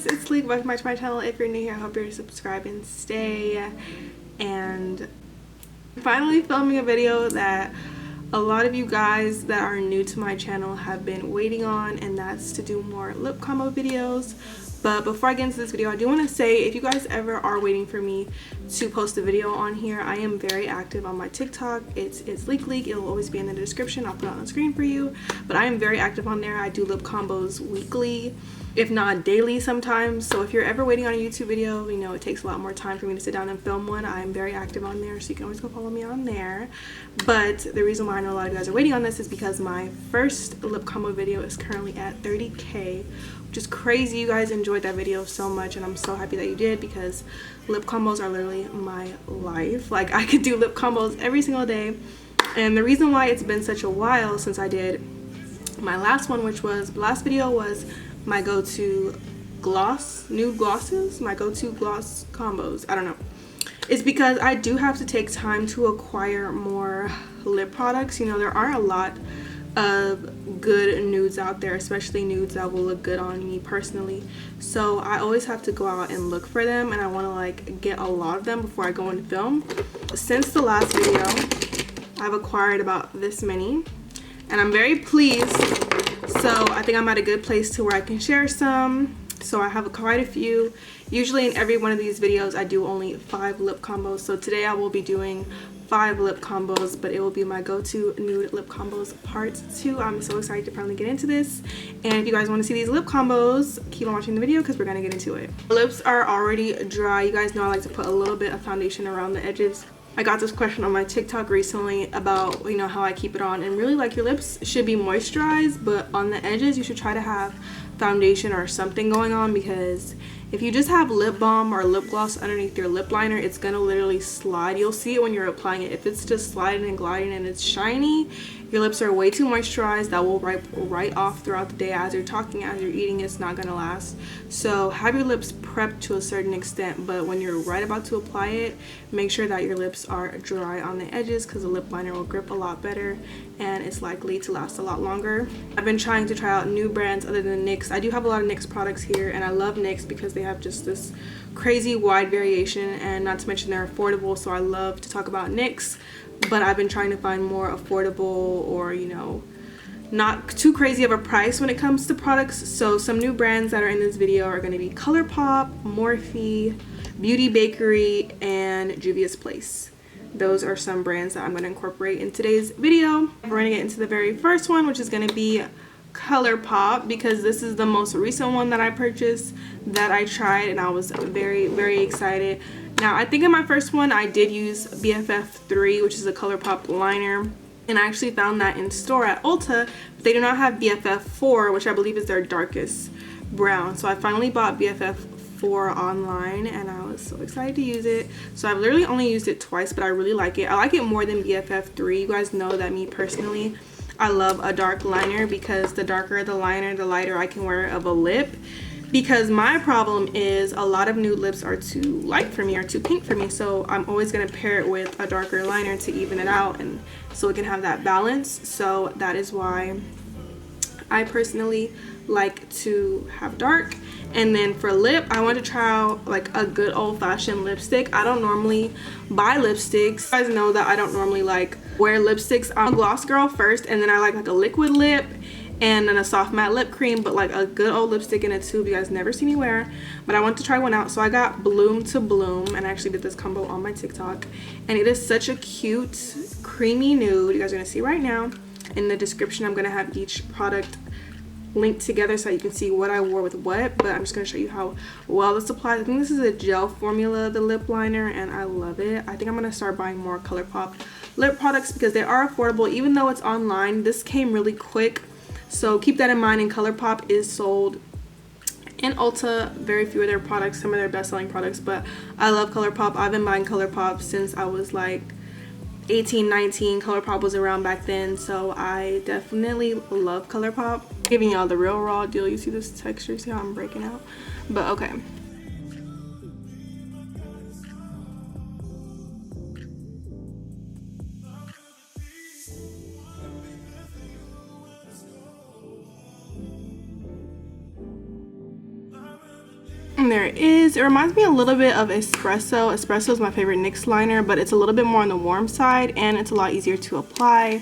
guys, it's League. Welcome back to my channel. If you're new here, I hope you're subscribed and stay. And finally filming a video that a lot of you guys that are new to my channel have been waiting on, and that's to do more lip combo videos. But before I get into this video, I do want to say, if you guys ever are waiting for me to post a video on here, I am very active on my TikTok. It's League. It'll always be in the description. I'll put it on the screen for you. But I am very active on there. I do lip combos weekly, if not daily sometimes. So if you're ever waiting on a YouTube video, you know, it takes a lot more time for me to sit down and film one. I'm very active on there, so you can always go follow me on there. But the reason why I know a lot of you guys are waiting on this is because my first lip combo video is currently at 30K, which is crazy. You guys enjoyed that video so much, and I'm so happy that you did, because lip combos are literally my life. Like, I could do lip combos every single day. And the reason why it's been such a while since I did my last one, which was, last video was my go-to gloss, nude glosses, my go-to gloss combos, I don't know, it's because I do have to take time to acquire more lip products. You know, there aren't a lot of good nudes out there, especially nudes that will look good on me personally. So I always have to go out and look for them, and I want to like get a lot of them before I go and film. Since the last video, I've acquired about this many, and I'm very pleased. So I think I'm at a good place to where I can share some. So I have quite a few. Usually in every one of these videos I do only 5 lip combos. So today I will be doing 5 lip combos, but it will be my go-to nude lip combos part 2. I'm so excited to finally get into this. And if you guys want to see these lip combos, keep on watching the video because we're gonna get into it. Lips are already dry. You guys know I like to put a little bit of foundation around the edges. I got this question on my TikTok recently about, you know, how I keep it on, and really, like, your lips should be moisturized, but on the edges you should try to have foundation or something going on, because if you just have lip balm or lip gloss underneath your lip liner, it's gonna literally slide. You'll see it when you're applying it. If it's just sliding and gliding and it's shiny, your lips are way too moisturized. That will wipe right off throughout the day. As you're talking, as you're eating, it's not gonna last. So have your lips prepped to a certain extent, but when you're right about to apply it, make sure that your lips are dry on the edges, because the lip liner will grip a lot better and it's likely to last a lot longer. I've been trying to try out new brands other than NYX. I do have a lot of NYX products here, and I love NYX because they have just this crazy wide variation, and not to mention they're affordable, so I love to talk about NYX. But I've been trying to find more affordable, or, you know, not too crazy of a price when it comes to products. So some new brands that are in this video are going to be Colourpop, Morphe, Bakerie, and Juvias Place. Those are some brands that I'm going to incorporate in today's video. We're going to get into the very first one, which is going to be Colourpop, because this is the most recent one that I purchased, that I tried, and I was very excited. Now, I think in my first one I did use BFF3, which is a Colourpop liner, and I actually found that in store at Ulta, but they do not have BFF4, which I believe is their darkest brown. So I finally bought BFF4 online, and I was so excited to use it. So I've literally only used it twice, but I really like it. I like it more than BFF3. You guys know that me personally, I love a dark liner, because the darker the liner, the lighter I can wear of a lip. Because my problem is a lot of nude lips are too light for me, or too pink for me, so I'm always going to pair it with a darker liner to even it out, and so it can have that balance. So that is why I personally like to have dark. And then for lip, I want to try out like a good old-fashioned lipstick. I don't normally buy lipsticks. You guys know that I don't normally like wear lipsticks. I'm a gloss girl first, and then I like a liquid lip, and then a soft matte lip cream, but like a good old lipstick in a tube. You guys never see me wear, but I want to try one out. So I got Bloom to Bloom, and I actually did this combo on my TikTok, and it is such a cute creamy nude. You guys are gonna see right now. In the description, I'm gonna have each product linked together so you can see what I wore with what, but I'm just gonna show you how well this applies. I think this is a gel formula, the lip liner, and I love it. I think I'm gonna start buying more Colourpop lip products because they are affordable. Even though it's online, this came really quick. So keep that in mind, and Colourpop is sold in Ulta. Very few of their products, some of their best-selling products, but I love Colourpop. I've been buying Colourpop since I was like 18, 19. Colourpop was around back then, so I definitely love Colourpop. Giving y'all the real raw deal. You see this texture? See how I'm breaking out? But okay. And there it is. It reminds me a little bit of Espresso. Espresso is my favorite NYX liner, but it's a little bit more on the warm side and it's a lot easier to apply.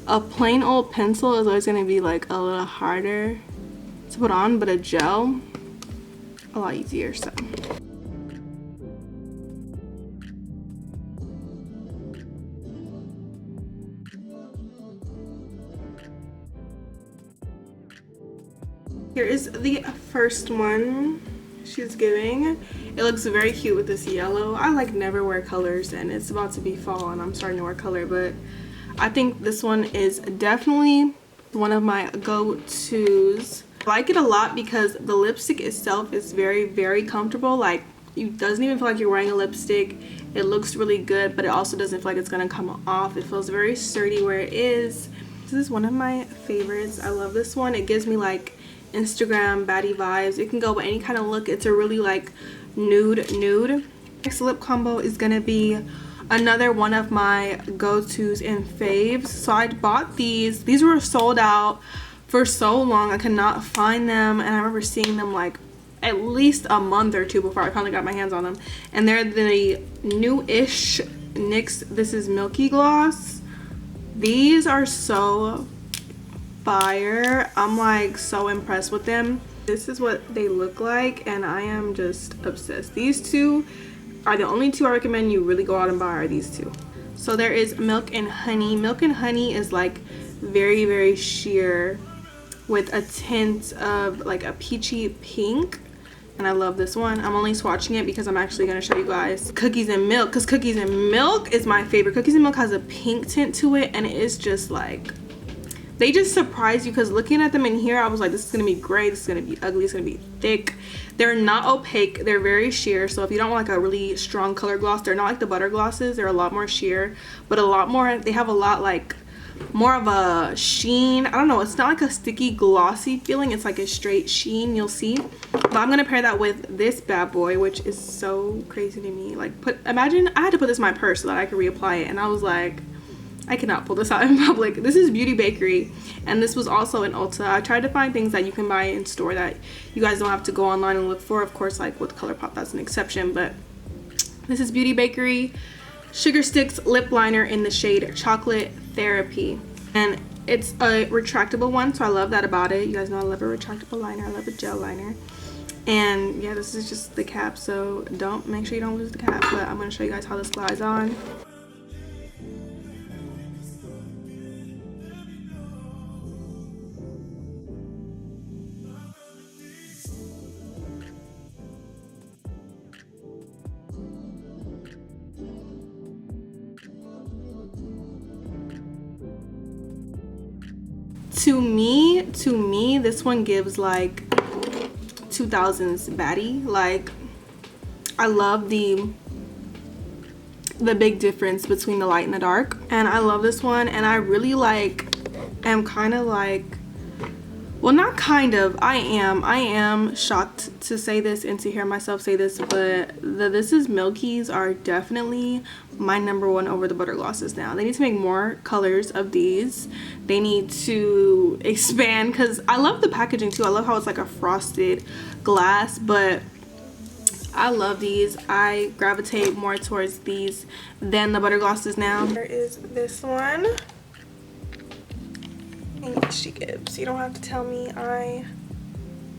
A plain old pencil is always going to be like a little harder to put on, but a gel, a lot easier. So here is the first one she's giving. It looks very cute with this yellow. I like never wear colors and it's about to be fall and I'm starting to wear color, but I think this one is definitely one of my go-tos. I like it a lot because the lipstick itself is very comfortable. Like, it doesn't even feel like you're wearing a lipstick. It looks really good, but it also doesn't feel like it's gonna come off. It feels very sturdy where it is. This is one of my favorites. I love this one. It gives me like Instagram baddie vibes. It can go with any kind of look. It's a really like nude. Next lip combo is gonna be another one of my go-tos and faves. So I bought these. These were sold out for so long. I could not find them, and I remember seeing them like at least a month or two before I finally got my hands on them. And they're the new-ish NYX This Is Milky gloss. These are so fire. I'm like so impressed with them. This is what they look like and I am just obsessed. These two are the only two I recommend you really go out and buy, are these two. So there is Milk and Honey. Milk and Honey is like very sheer with a tint of like a peachy pink, and I love this one. I'm only swatching it because I'm actually going to show you guys Cookies and Milk, because Cookies and Milk is my favorite. Cookies and Milk has a pink tint to it and it is just like, they just surprise you, because looking at them in here I was like, this is gonna be gray, this is gonna be ugly, it's gonna be thick. They're not opaque, they're very sheer. So if you don't want like a really strong color gloss, they're not like the butter glosses. They're a lot more sheer, but a lot more, they have a lot like more of a sheen. I don't know, it's not like a sticky glossy feeling, it's like a straight sheen, you'll see. But I'm gonna pair that with this bad boy, which is so crazy to me. Like, imagine I had to put this in my purse so that I could reapply it, and I was like, I cannot pull this out in public. This is Beauty Bakerie, and this was also in Ulta. I tried to find things that you can buy in store that you guys don't have to go online and look for. Of course, like with Colourpop, that's an exception, but this is Beauty Bakerie Sugar Sticks Lip Liner in the shade Chocolate Therapy. And it's a retractable one, so I love that about it. You guys know I love a retractable liner. I love a gel liner. And yeah, this is just the cap, so make sure you don't lose the cap, but I'm going to show you guys how this glides on. To me, this one gives like 2000s baddie. Like, I love the big difference between the light and the dark, and I love this one. And I really like am kind of like, well, not kind of, I am shocked to say this and to hear myself say this, but the This Is Milky's are definitely my #1 over the butter glosses now. They need to make more colors of these. They need to expand, because I love the packaging too. I love how it's like a frosted glass, but I love these. I gravitate more towards these than the butter glosses now. There is this one. And she gives. You don't have to tell me, I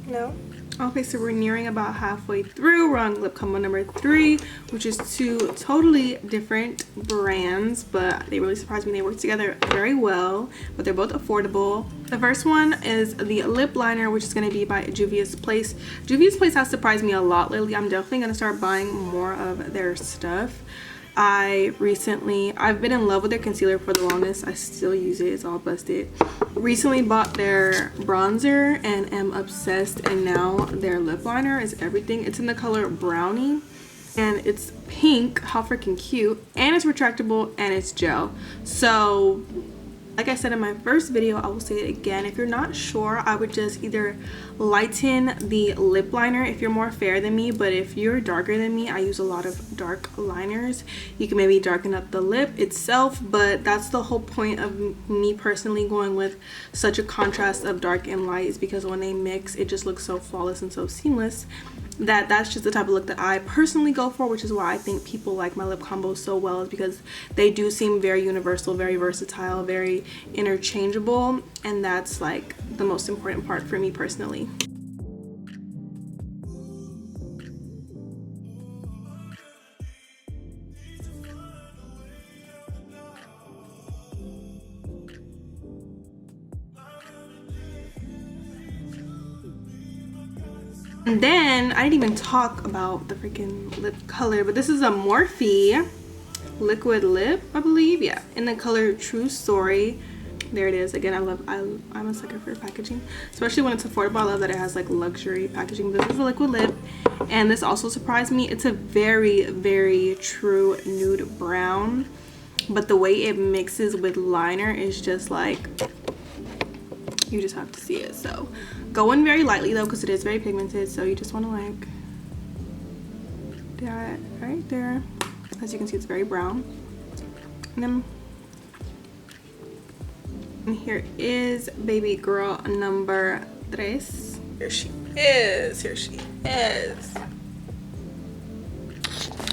know. Okay, so we're nearing about halfway through. We're on lip combo #3, which is two totally different brands, but they really surprised me. They work together very well, but they're both affordable. The first one is the lip liner, which is going to be by Juvias Place. Juvias Place has surprised me a lot lately. I'm definitely going to start buying more of their stuff. I've been in love with their concealer for the longest. I still use it. It's all busted. Recently bought their bronzer and am obsessed, and now their lip liner is everything. It's in the color Brownie and it's pink. How freaking cute. And it's retractable and it's gel. So Like I said in my first video, I will say it again, if you're not sure, I would just either lighten the lip liner if you're more fair than me, but if you're darker than me, I use a lot of dark liners. You can maybe darken up the lip itself, but that's the whole point of me personally going with such a contrast of dark and light, is because when they mix, it just looks so flawless and so seamless. That's just the type of look that I personally go for, which is why I think people like my lip combos so well, is because they do seem very universal, very versatile, very interchangeable, and that's like the most important part for me personally. And then I didn't even talk about the freaking lip color, but this is a Morphe liquid lip, I believe. Yeah, in the color True Story. There it is. Again, I'm a sucker for packaging, especially when it's affordable. I love that it has like luxury packaging. This is a liquid lip, and this also surprised me. It's a very, very true nude brown, but the way it mixes with liner is just like, you just have to see it. So go in very lightly though, because it is very pigmented, so you just want to like that right there. As you can see, it's very brown. And here is baby girl number 3. Here she is. Here she is.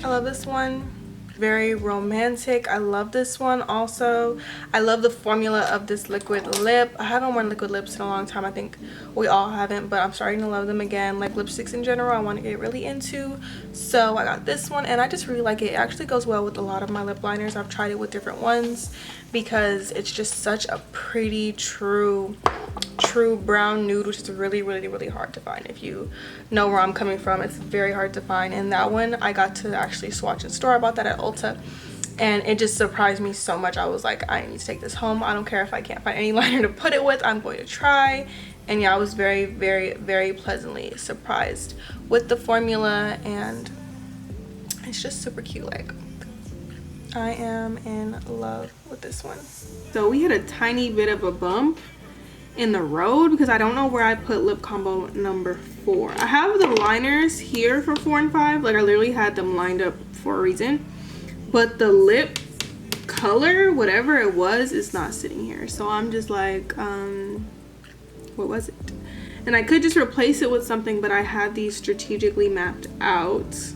I love this one. Very romantic. I love this one also. I love the formula of this liquid lip. I haven't worn liquid lips in a long time. I think we all haven't, but I'm starting to love them again. Like lipsticks in general, I want to get really into. So I got this one, and I just really like it. It actually goes well with a lot of my lip liners. I've tried it with different ones because it's just such a pretty true brown nude, which is really, really, really hard to find. If you know where I'm coming from, it's very hard to find. And that one I got to actually swatch in store. I bought that at Ulta, and it just surprised me so much. I was like, I need to take this home. I don't care if I can't find any liner to put it with, I'm going to try. And yeah, I was very, very, very pleasantly surprised with the formula, and it's just super cute. Like, I am in love with this one. So we had a tiny bit of a bump in the road because I don't know where I put lip combo number 4. I have the liners here for 4 and 5. Like, I literally had them lined up for a reason, but the lip color, whatever it was, is not sitting here. So I'm just like, what was it? And I could just replace it with something, but I had these strategically mapped out,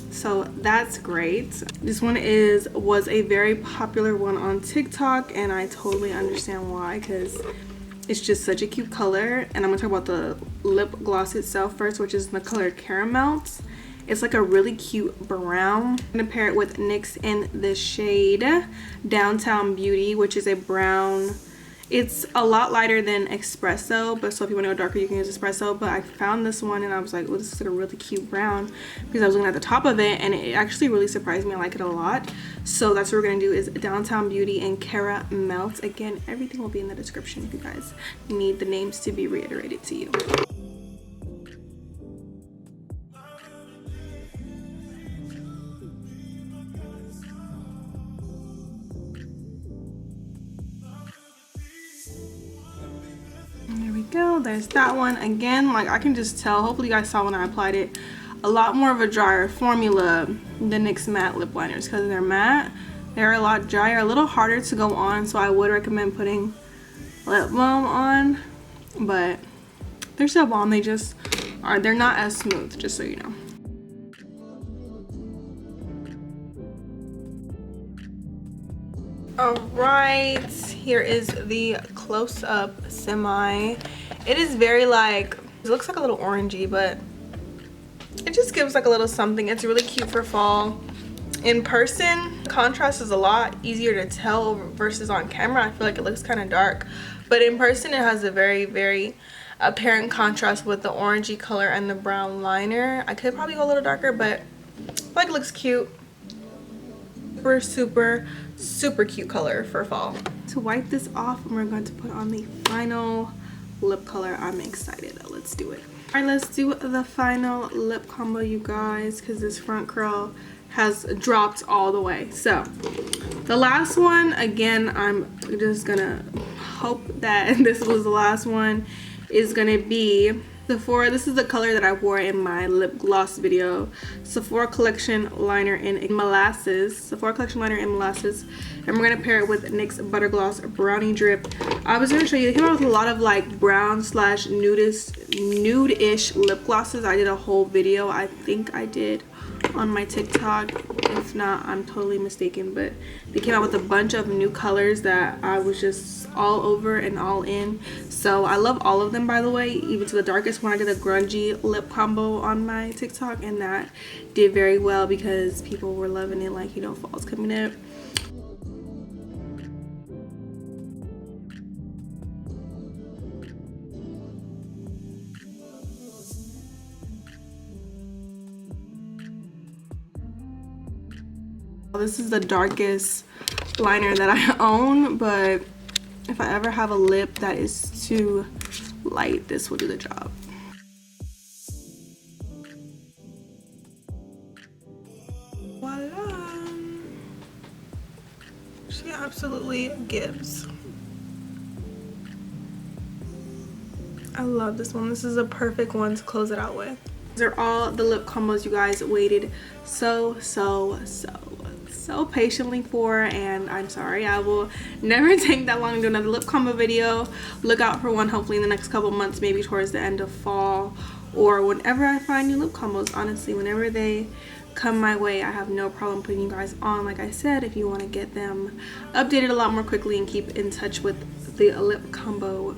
so that's great. This one was a very popular one on TikTok, and I totally understand why, because it's just such a cute color. And I'm gonna talk about the lip gloss itself first, which is the color Caramelt. It's like a really cute brown. I'm gonna pair it with NYX in the shade Downtown Beauty, which is a brown. It's a lot lighter than Espresso, but so if you want to go darker, you can use Espresso. But I found this one and I was like, oh, this is like a really cute brown, because I was looking at the top of it and it actually really surprised me. I like it a lot. So that's what we're gonna do, is Downtown Beauty and Caramelt. Again, everything will be in the description if you guys need the names to be reiterated to you. Go, there's that one. Again, like, I can just tell, hopefully you guys saw when I applied it, a lot more of a drier formula than NYX matte lip liners, because they're matte, they're a lot drier, a little harder to go on. So I would recommend putting lip balm on, but they're still balm, they just are, they're not as smooth, just so you know. Alright, here is the close-up semi. It is very like, it looks like a little orangey, but it just gives like a little something. It's really cute for fall. In person, contrast is a lot easier to tell versus on camera. I feel like it looks kind of dark, but in person it has a very, very apparent contrast with the orangey color and the brown liner. I could probably go a little darker, but I feel like it looks cute. Super cute color for fall. To wipe this off, we're going to put on the final lip color. I'm excited. Let's do it. All right, let's do the final lip combo, you guys, because this front curl has dropped all the way. So The last one, again, I'm just gonna hope that this was the last one, is gonna be Sephora. This is the color that I wore in my lip gloss video. Sephora Collection Liner in Molasses. Sephora Collection Liner in Molasses. And we're gonna pair it with NYX Butter Gloss Brownie Drip. I was gonna show you, they came out with a lot of like brown slash nude-ish lip glosses. I did a whole video, I think I did, on my TikTok. If not, I'm totally mistaken, but they came out with a bunch of new colors that I was just all over and all in. So I love all of them, by the way, even to the darkest one. I did a grungy lip combo on my TikTok, and that did very well because people were loving it, like, you know, fall's coming up. This is the darkest liner that I own, but if I ever have a lip that is too light, this will do the job. Voila! She absolutely gives. I love this one. This is a perfect one to close it out with. These are all the lip combos you guys waited so patiently for, and I'm sorry, I will never take that long to do another lip combo video. Look out for one hopefully in the next couple months, maybe towards the end of fall or whenever I find new lip combos. Honestly, whenever they come my way, I have no problem putting you guys on. Like I said, if you want to get them updated a lot more quickly and keep in touch with the lip combo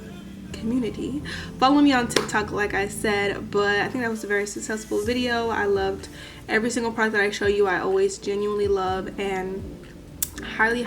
community, follow me on TikTok, like I said. But I think that was a very successful video. I loved every single product that I show you. I always genuinely love and highly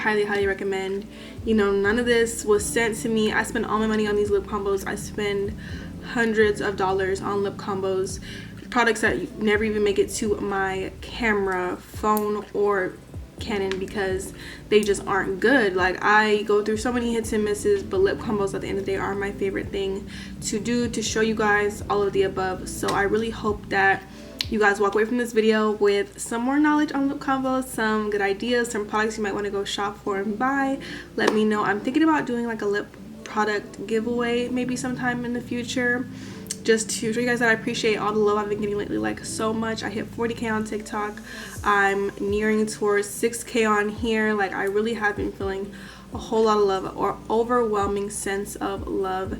recommend. You know, none of this was sent to me. I spend all my money on these lip combos. I spend hundreds of dollars on lip combos, products that never even make it to my camera, phone, or Canon because they just aren't good. Like, I go through so many hits and misses, but lip combos at the end of the day are my favorite thing to do, to show you guys all of the above. So I really hope that you guys walk away from this video with some more knowledge on lip combos, some good ideas, some products you might want to go shop for and buy. Let me know. I'm thinking about doing like a lip product giveaway maybe sometime in the future, just to show you guys that I appreciate all the love I've been getting lately, like so much. I hit 40K on TikTok. I'm nearing towards 6K on here. Like, I really have been feeling a whole lot of love, or overwhelming sense of love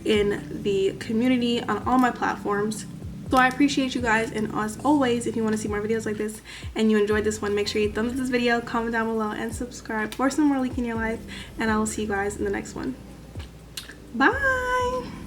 in the community on all my platforms. So I appreciate you guys, and as always, if you want to see more videos like this and you enjoyed this one, make sure you thumbs up this video, comment down below, and subscribe for some more leak in your life. And I will see you guys in the next one. Bye!